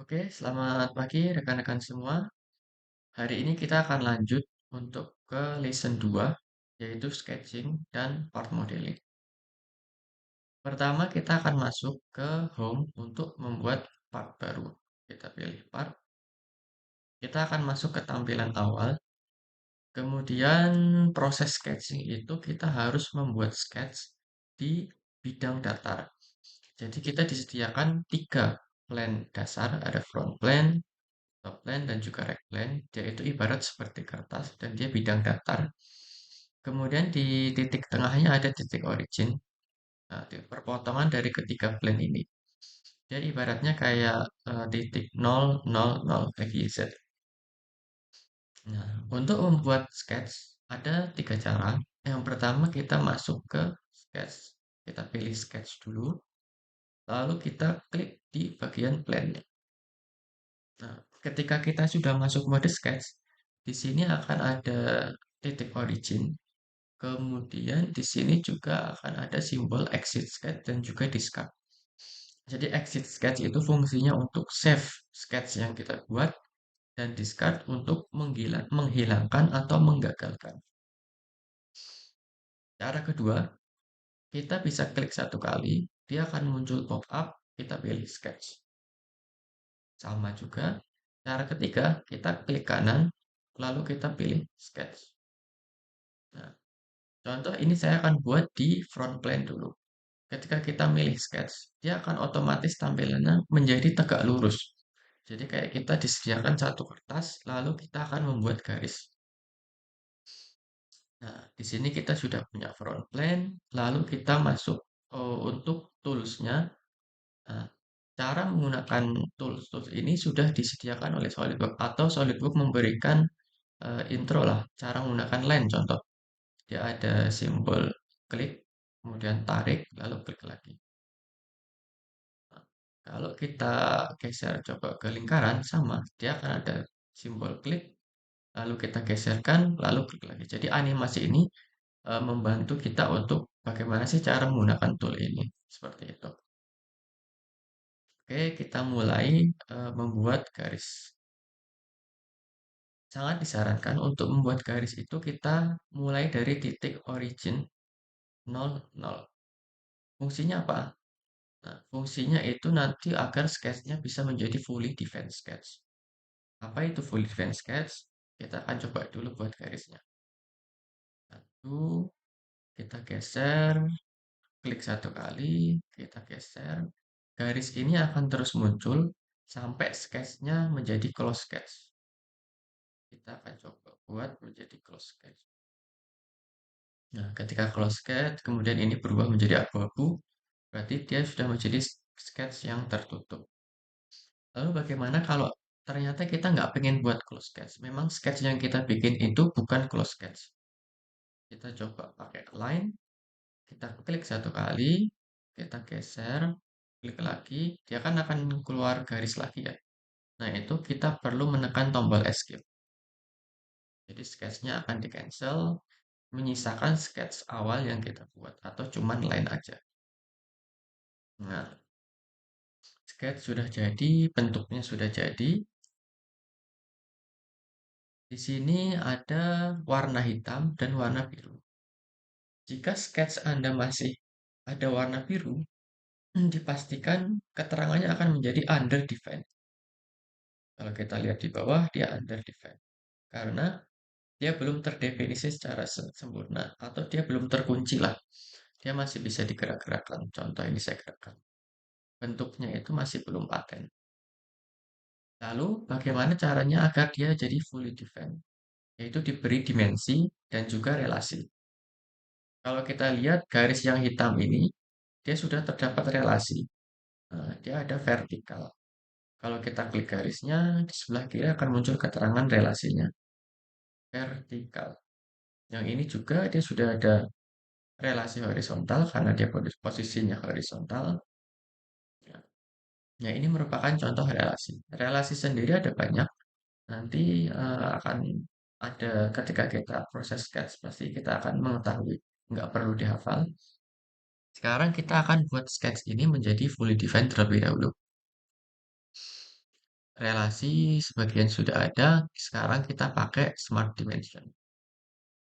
Oke, selamat pagi rekan-rekan semua. Hari ini kita akan lanjut untuk ke lesson 2, yaitu sketching dan part modeling. Pertama, kita akan masuk ke home untuk membuat part baru. Kita pilih part, kita akan masuk ke tampilan awal. Kemudian proses sketching itu kita harus membuat sketch di bidang datar. Jadi kita disediakan 3 plan dasar, ada front plan, top plan dan juga right plan, dia itu ibarat seperti kertas dan dia bidang datar. Kemudian di titik tengahnya ada titik origin. Nah, perpotongan dari ketiga plan ini. Dia ibaratnya kayak titik 0, 0, 0, XYZ. Nah, untuk membuat sketch ada 3 cara. Yang pertama kita masuk ke sketch. Kita pilih sketch dulu. Lalu kita klik di bagian plan. Nah, ketika kita sudah masuk mode sketch, di sini akan ada titik origin. Kemudian di sini juga akan ada simbol exit sketch dan juga discard. Jadi exit sketch itu fungsinya untuk save sketch yang kita buat dan discard untuk menghilangkan atau menggagalkan. Cara kedua, kita bisa klik satu kali, dia akan muncul pop-up, kita pilih sketch. Sama juga. Cara ketiga, kita klik kanan, lalu kita pilih sketch. Nah, contoh ini saya akan buat di front plane dulu. Ketika kita milih sketch, dia akan otomatis tampilannya menjadi tegak lurus. Jadi kayak kita disediakan satu kertas, lalu kita akan membuat garis. Nah, di sini kita sudah punya front plane, lalu kita masuk untuk tools-nya. Nah, cara menggunakan tools-tools ini sudah disediakan oleh SolidWorks atau SolidWorks memberikan intro lah, cara menggunakan line contoh. Dia ada simbol klik, kemudian tarik, lalu klik lagi. Nah, kalau kita geser coba ke lingkaran, sama, dia akan ada simbol klik, lalu kita geserkan, lalu klik lagi. Jadi animasi ini membantu kita untuk bagaimana sih cara menggunakan tool ini. Seperti itu. Oke, kita mulai membuat garis. Sangat disarankan untuk membuat garis itu kita mulai dari titik origin 0, 0. Fungsinya apa? Nah, fungsinya itu nanti agar sketchnya bisa menjadi fully defined sketch. Apa itu fully defined sketch? Kita akan coba dulu buat garisnya. Satu, kita geser, klik satu kali, kita geser. Garis ini akan terus muncul sampai sketchnya menjadi close sketch. Kita akan coba buat menjadi close sketch. Nah, ketika close sketch, kemudian ini berubah menjadi abu-abu, berarti dia sudah menjadi sketch yang tertutup. Lalu bagaimana kalau ternyata kita nggak pengen buat close sketch? Memang sketch yang kita bikin itu bukan close sketch. Kita coba pakai line, kita klik satu kali, kita geser, klik lagi, dia kan akan keluar garis lagi ya. Nah, itu kita perlu menekan tombol escape. Jadi sketchnya akan di-cancel, menyisakan sketch awal yang kita buat, atau cuman line aja. Nah, sketch sudah jadi, bentuknya sudah jadi. Di sini ada warna hitam dan warna biru. Jika sketch Anda masih ada warna biru, dipastikan keterangannya akan menjadi under defined. Kalau kita lihat di bawah, dia under defined. Karena dia belum terdefinisi secara sempurna, atau dia belum terkunci lah. Dia masih bisa digerak-gerakkan. Contoh ini saya gerakkan. Bentuknya itu masih belum paten. Lalu, bagaimana caranya agar dia jadi fully defined? Yaitu diberi dimensi dan juga relasi. Kalau kita lihat garis yang hitam ini, dia sudah terdapat relasi. Nah, dia ada vertikal. Kalau kita klik garisnya, di sebelah kiri akan muncul keterangan relasinya. Vertikal. Yang ini juga dia sudah ada relasi horizontal karena dia posisinya horizontal. Ya. Nah, ini merupakan contoh relasi. Relasi sendiri ada banyak. Nanti akan ada ketika kita proses sketch, pasti kita akan mengetahui. Nggak perlu dihafal. Sekarang kita akan buat sketch ini menjadi fully defined terlebih dahulu. relasi sebagian sudah ada, sekarang kita pakai Smart Dimension.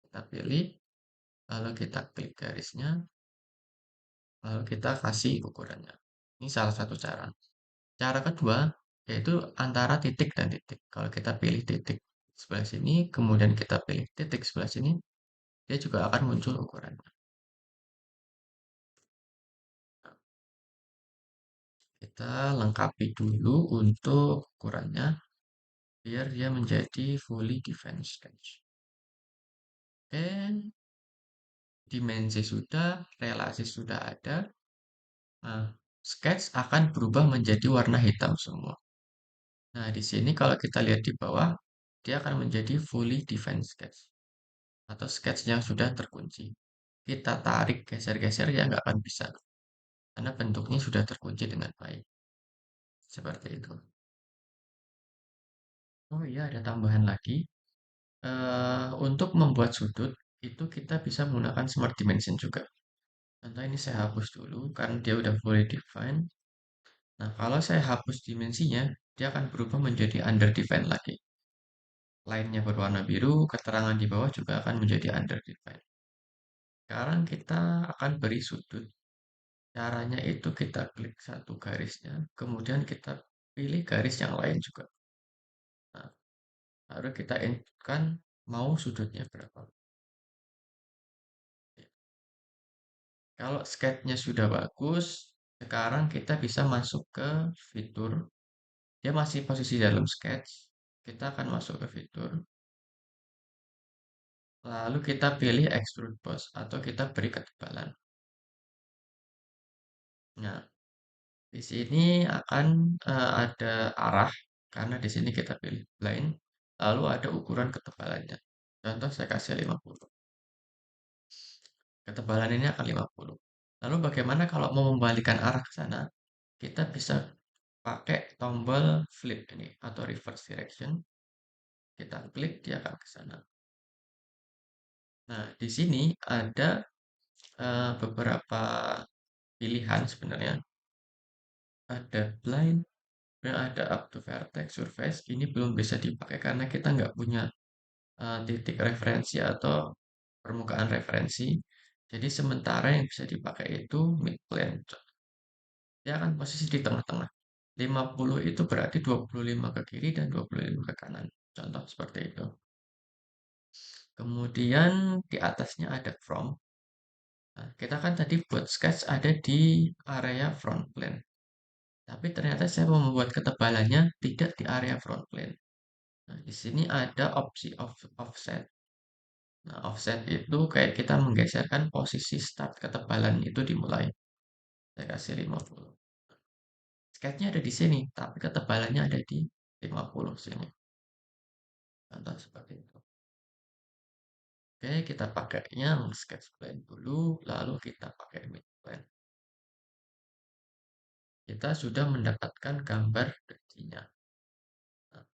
Kita pilih, lalu kita klik garisnya, lalu kita kasih ukurannya. Ini salah satu cara. Cara kedua, yaitu antara titik dan titik. Kalau kita pilih titik sebelah sini, kemudian kita pilih titik sebelah sini, dia juga akan muncul ukurannya. Kita lengkapi dulu untuk ukurannya, biar dia menjadi fully defined sketch. Oke, dimensi sudah, relasi sudah ada. Nah, sketch akan berubah menjadi warna hitam semua. Nah, di sini kalau kita lihat di bawah, dia akan menjadi fully defined sketch atau sketch yang sudah terkunci. Kita tarik, geser-geser ya nggak akan bisa karena bentuknya sudah terkunci dengan baik. Seperti itu. Oh iya, ada tambahan lagi. Untuk membuat sudut, itu kita bisa menggunakan Smart Dimension juga. Contoh ini saya hapus dulu karena dia udah fully defined. Nah, kalau saya hapus dimensinya, dia akan berubah menjadi under defined lagi. Lainnya berwarna biru, keterangan di bawah juga akan menjadi under defined. Sekarang kita akan beri sudut. Caranya itu kita klik satu garisnya, kemudian kita pilih garis yang lain juga. Nah, baru kita inputkan mau sudutnya berapa. Kalau sketchnya sudah bagus, sekarang kita bisa masuk ke fitur. Dia masih posisi dalam sketch. Kita akan masuk ke fitur. Lalu kita pilih extrude boss atau kita beri ketebalan. Nah, di sini akan ada arah karena di sini kita pilih blind. Lalu ada ukuran ketebalannya. Contoh saya kasih 50. Ketebalan ini akan 50. Lalu bagaimana kalau mau membalikan arah ke sana? Kita bisa pakai tombol flip ini atau reverse direction. Kita klik dia akan ke sana. Nah, di sini ada beberapa pilihan sebenarnya. Ada blind, dan ada up to vertex surface. Ini belum bisa dipakai karena kita nggak punya titik referensi atau permukaan referensi. Jadi sementara yang bisa dipakai itu mid plane. Dia akan posisi di tengah-tengah. 50 itu berarti 25 ke kiri dan 25 ke kanan. Contoh seperti itu. Kemudian di atasnya ada from. Nah, kita kan tadi buat sketch ada di area front plane. Tapi ternyata saya mau membuat ketebalannya tidak di area front plane. Nah, di sini ada opsi offset. Nah, offset itu kayak kita menggeserkan posisi start ketebalan itu dimulai. Saya kasih 50. Sketchnya ada di sini, tapi ketebalannya ada di 50 sini. Contoh seperti itu. Oke, kita pakai yang sketch plane dulu, lalu kita pakai mid plane. Kita sudah mendapatkan gambar detinya. Nah,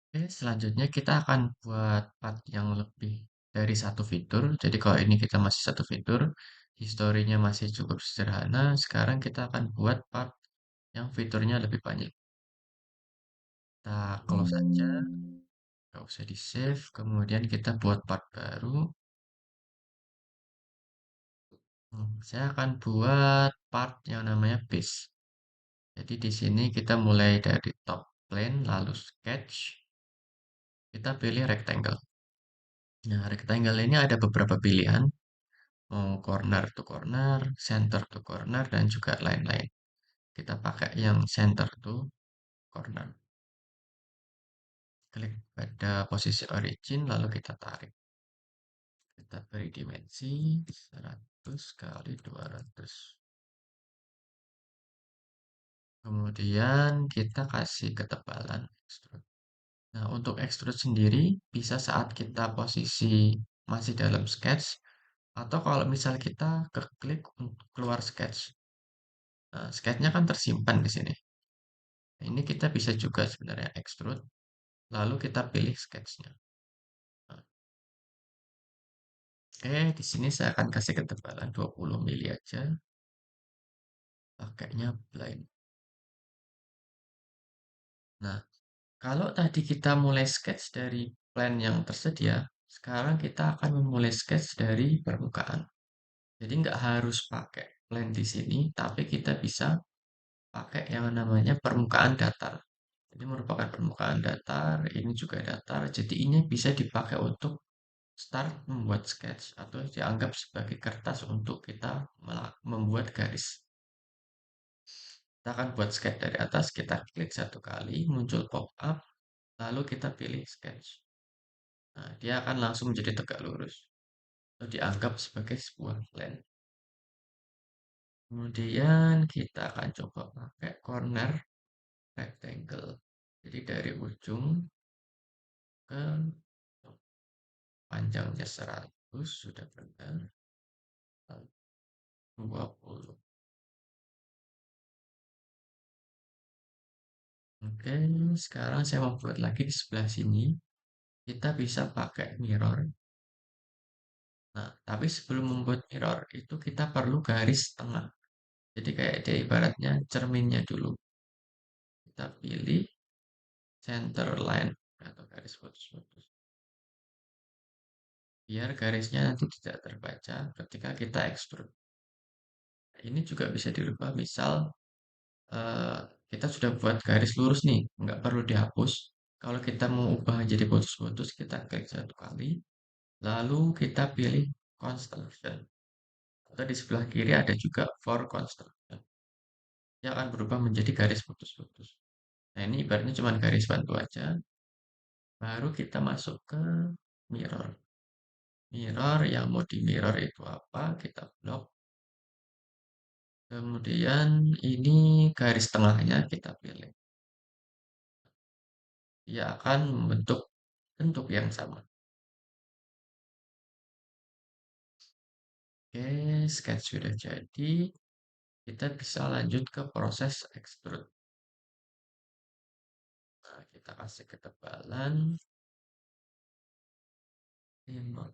oke, selanjutnya kita akan buat part yang lebih dari satu fitur. Jadi kalau ini kita masih satu fitur, historinya masih cukup sederhana. Sekarang kita akan buat part yang fiturnya lebih banyak. Kita close saja, nggak usah di save. Kemudian kita buat part baru. Saya akan buat part yang namanya base. Jadi di sini kita mulai dari top plane, lalu sketch. Kita pilih rectangle. Nah, rectangle ini ada beberapa pilihan. Mau corner to corner, center to corner, dan juga lain-lain. Kita pakai yang center to corner. Klik pada posisi origin, lalu kita tarik. Kita beri dimensi 100 kali 200. Kemudian kita kasih ketebalan extrude. Nah, untuk extrude sendiri bisa saat kita posisi masih dalam sketch atau kalau misal kita keklik untuk keluar sketch. Nah, sketchnya kan tersimpan di sini. Nah, ini kita bisa juga sebenarnya extrude, lalu kita pilih sketchnya. Nah, oke, di sini saya akan kasih ketebalan 20 mili aja. Pakainya blind. Nah, kalau tadi kita mulai sketch dari plan yang tersedia, sekarang kita akan memulai sketch dari permukaan. Jadi nggak harus pakai plan di sini, tapi kita bisa pakai yang namanya permukaan datar. Ini merupakan permukaan datar, ini juga datar. Jadi ini bisa dipakai untuk start membuat sketch atau dianggap sebagai kertas untuk kita membuat garis. Kita akan buat sketch dari atas, kita klik satu kali, muncul pop-up, lalu kita pilih sketch. Nah, dia akan langsung menjadi tegak lurus atau dianggap sebagai sebuah plan. Kemudian kita akan coba pakai corner rectangle. Jadi dari ujung ke panjangnya 100 sudah benar. 20. Oke, sekarang saya mau buat lagi di sebelah sini. Kita bisa pakai mirror. Nah, tapi sebelum membuat mirror itu kita perlu garis tengah. Jadi kayak dia ibaratnya cerminnya dulu. Kita pilih center line atau garis putus-putus. Biar garisnya nanti tidak terbaca ketika kita extrude. Ini juga bisa dirubah, misal eh, kita sudah buat garis lurus nih, nggak perlu dihapus. Kalau kita mau ubah jadi putus-putus, kita klik satu kali, lalu kita pilih construction. Atau di sebelah kiri ada juga for construction. Dia akan berubah menjadi garis putus-putus. Nah ini ibaratnya cuma garis bantu aja. Baru kita masuk ke mirror. Mirror yang mau di mirror itu apa? Kita blok. Kemudian ini garis tengahnya kita pilih. Dia akan membentuk bentuk yang sama. Oke, sketch sudah jadi. Kita bisa lanjut ke proses extrude. Nah, kita kasih ketebalan 50.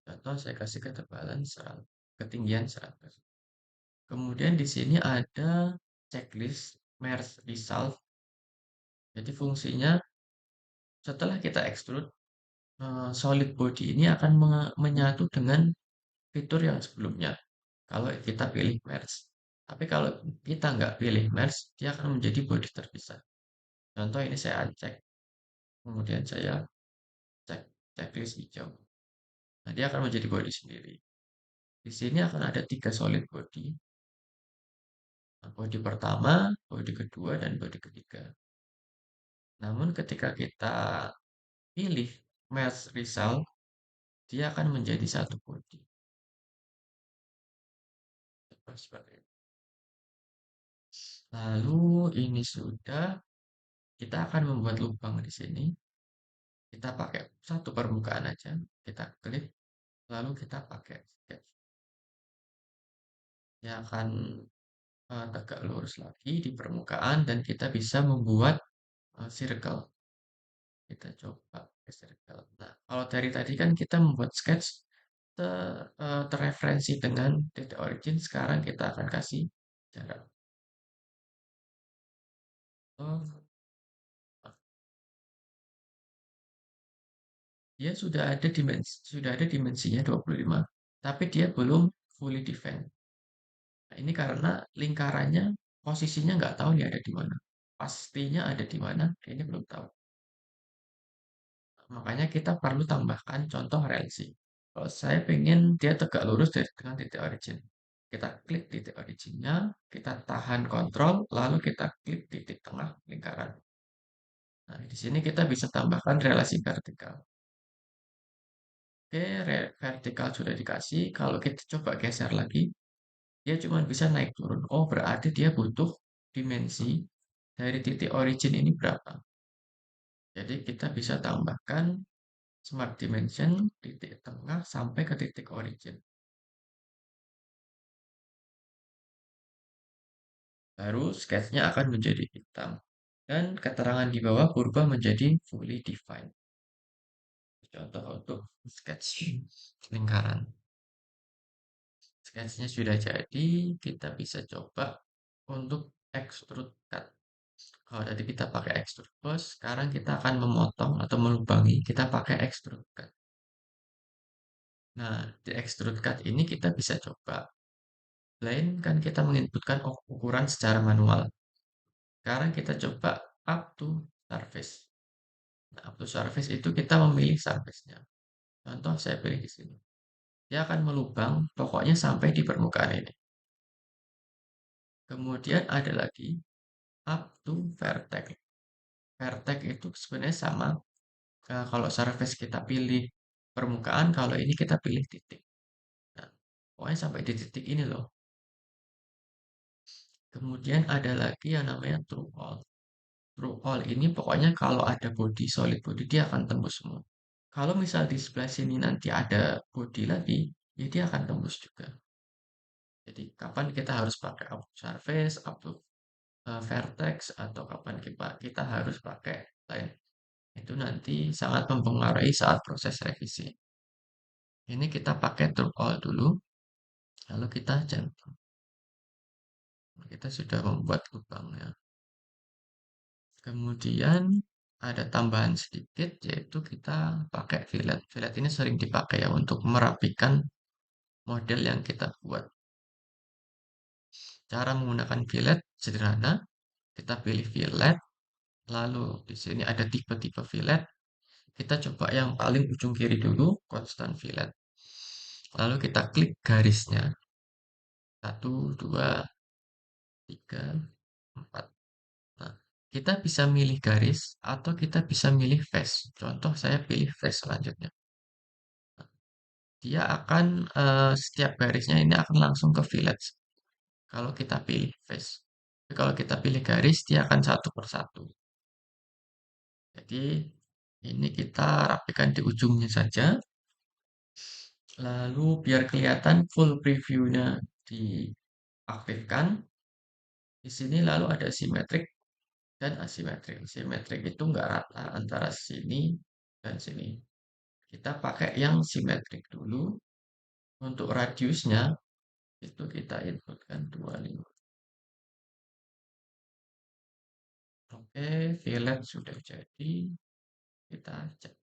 Atau saya kasih ketebalan 100, ketinggian 100. Kemudian di sini ada checklist merge result. Jadi fungsinya setelah kita extrude, solid body ini akan menyatu dengan fitur yang sebelumnya. Kalau kita pilih merge. Tapi kalau kita nggak pilih merge, dia akan menjadi body terpisah. Contoh ini saya uncheck. Kemudian saya cek checklist hijau. Nah, dia akan menjadi body sendiri. Di sini akan ada 3 solid body. Nah, body pertama, body kedua, dan body ketiga. Namun ketika kita pilih match result, dia akan menjadi satu body. Seperti itu. Lalu ini sudah, kita akan membuat lubang di sini. Kita pakai satu permukaan aja, kita klik, lalu kita pakai sketch. Dia akan tegak lurus lagi di permukaan dan kita bisa membuat circle. Kita coba ke circle. Nah, kalau dari tadi kan kita membuat sketch terreferensi dengan titik origin. Sekarang kita akan kasih jarak. Oh, dia sudah ada dimensinya 25, tapi dia belum fully defined. Nah, ini karena lingkarannya posisinya nggak tahu nih ada di mana. Pastinya ada di mana, ini belum tahu. Makanya kita perlu tambahkan contoh relasi. Kalau saya pengen dia tegak lurus dengan titik origin. Kita klik titik originnya, kita tahan kontrol, lalu kita klik titik tengah lingkaran. Nah, di sini kita bisa tambahkan relasi vertikal. Oke, vertikal sudah dikasih. Kalau kita coba geser lagi, dia cuma bisa naik turun. Oh, berarti dia butuh dimensi dari titik origin ini berapa. Jadi kita bisa tambahkan Smart Dimension titik tengah sampai ke titik origin. Baru sketchnya akan menjadi hitam. Dan keterangan di bawah berubah menjadi fully defined. Contoh untuk sketch lingkaran. Sketchnya sudah jadi, kita bisa coba untuk extrude cut. Kalau tadi kita pakai extrude boss, sekarang kita akan memotong atau melubangi, kita pakai extrude cut. Nah, di extrude cut ini kita bisa coba. Lain kan kita menginputkan ukuran secara manual. Sekarang kita coba up to surface. Nah, up to surface itu kita memilih surface-nya. Contoh saya pilih di sini. Dia akan melubang pokoknya sampai di permukaan ini. Kemudian ada lagi up to vertex. Vertex itu sebenarnya sama. Kalau surface kita pilih permukaan, kalau ini kita pilih titik. Nah, pokoknya sampai di titik ini loh. Kemudian ada lagi yang namanya true all. True all ini pokoknya kalau ada body, solid body, dia akan tembus semua. Kalau misal di sebelah sini nanti ada body lagi, ya dia akan tembus juga. Jadi kapan kita harus pakai up to surface, up to vertex, atau kapan kita harus pakai line. Itu nanti sangat mempengaruhi saat proses revisi. Ini kita pakai true all dulu, lalu kita centang. Kita sudah membuat lubangnya. Kemudian ada tambahan sedikit, yaitu kita pakai fillet. Fillet ini sering dipakai ya untuk merapikan model yang kita buat. Cara menggunakan fillet sederhana, kita pilih fillet, lalu di sini ada tipe-tipe fillet. Kita coba yang paling ujung kiri dulu, constant fillet. Lalu kita klik garisnya. Satu, dua, tiga, empat. Nah, kita bisa milih garis atau kita bisa milih face. Contoh saya pilih face selanjutnya. Dia akan setiap garisnya ini akan langsung ke fillet. Kalau kita pilih face. Tapi kalau kita pilih garis, dia akan satu per satu. Jadi ini kita rapikan di ujungnya saja. Lalu biar kelihatan full preview-nya diaktifkan. Di sini lalu ada simetrik dan asimetrik. Simetrik itu nggak rata antara sini dan sini. Kita pakai yang simetrik dulu. Untuk radiusnya itu kita inputkan 25. Oke, fillet sudah jadi. Kita cek.